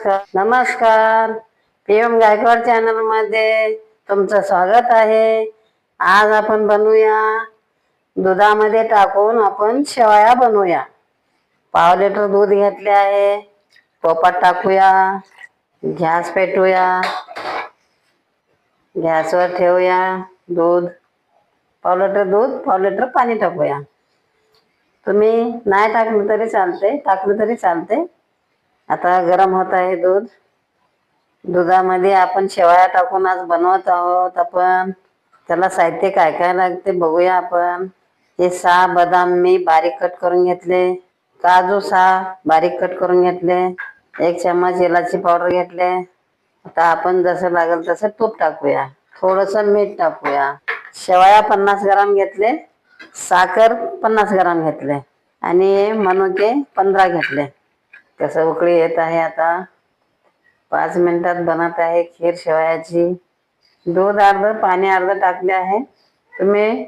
नमस्कार. PM Gaikwad channel मध्ये तुमचं स्वागत आहे. आज आपण बनवूया दुधामध्ये टाकून आपण शेवया बनवूया. पाव लिटर दूध घेतले आहे. पोपात टाकूया. गॅस पेटवूया. गॅसवर ठेवूया. दूध पाव लिटर पाणी टाकूया. तुम्ही नाही टाकलं तरी चालते, टाकलं तरी चालते. आता गरम होत आहे दूध. दुधामध्ये आपण शेवया टाकून आज बनवत आहोत. आपण त्याला साहित्य काय काय लागते बघूया आपण. हे 6 बदाम मी बारीक कट करून घेतले. काजू 6 बारीक कट करून घेतले. 1 चम्मच इलायची पावडर घेतले. आता आपण जसं लागेल तसं तूप टाकूया. थोडस मीठ टाकूया. शेवया 50 ग्राम घेतले. साखर 50 ग्राम घेतले आणि मनुके 15 घेतले. कसं उकळी येत आहे. आता 5 मिनिटात बनत आहे खीर शेवयाची. दूध अर्ध पाणी अर्ध टाकले आहे. तुम्ही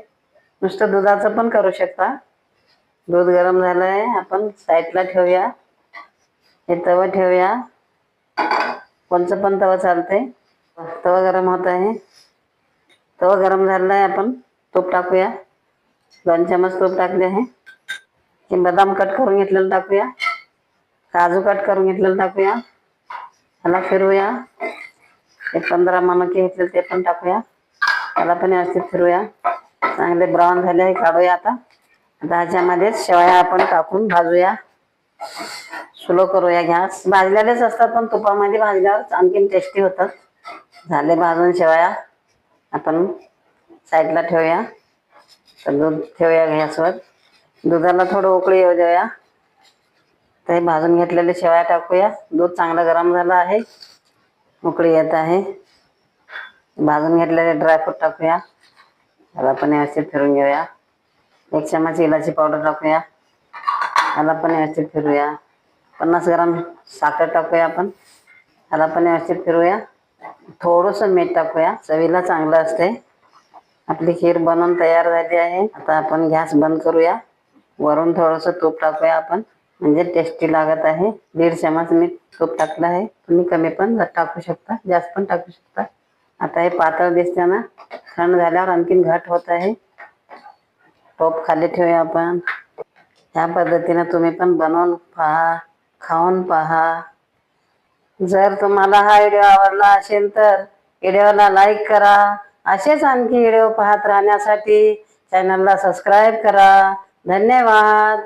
नुसतं दुधाचं पण करू शकता. दूध गरम झालंय. आपण साईडला ठेवूया. हे तवा ठेवूया. कोणचं पण तवा चालते. तवा गरम होत आहे. तवा गरम झालेला आहे. आपण तूप टाकूया. 2 चम्मच तूप टाकले आहे. हे बदाम कट करून घेतलेलं टाकूया. काजू कट करून घेतलेलं टाकूया. त्याला फिरवूया. हे 15 मनुके घेतले ते पण टाकूया. त्याला पण व्यवस्थित फिरवूया. चांगले ब्राऊन झाले आहे. काढूया आता. ह्याच्यामध्ये शेवया आपण टाकून भाजूया. स्लो करूया गॅस. भाजलेलेच असतात पण तुपामध्ये भाजल्यावर आणखीन टेस्टी होतात. झाले भाजून शेवया. आपण साईडला ठेवूया. तर दूध ठेवूया गॅसवर. दुधाला थोडं उकळी येऊ देऊया. ते भाजून घेतलेले शेवया टाकूया. दूध चांगलं गरम झालं आहे. उकळी येत आहे. भाजून घेतलेले ड्रायफ्रूट टाकूया. त्याला पण व्यवस्थित फिरून घेऊया. 1 चम्मच इलायची पावडर टाकूया. त्याला पण व्यवस्थित फिरूया. 50 ग्राम साखर टाकूया आपण. त्याला पण व्यवस्थित फिरूया. थोडंसं मीठ टाकूया. चवीला चांगलं असते. आपली खीर बनवून तयार झाली आहे. आता आपण गॅस बंद करूया. वरून थोडंसं तूप टाकूया आपण, म्हणजे टेस्टी लागत आहे. 1.5 चम्मच मी तूप टाकलं आहे. तुम्ही कमी पण टाकू शकता, जास्त पण टाकू शकता. आता हे पातळ दिसते ना. थंड झाल्यावर आणखीन घट होत आहे. टोप खाली ठेवूया आपण. ह्या पद्धतीने तुम्ही पण बनवून पहा, खाऊन पहा. जर तुम्हाला हा व्हिडिओ आवडला असेल तर व्हिडिओला लाईक करा. असेच आणखी व्हिडिओ पाहत राहण्यासाठी चॅनलला सबस्क्राईब करा. धन्यवाद.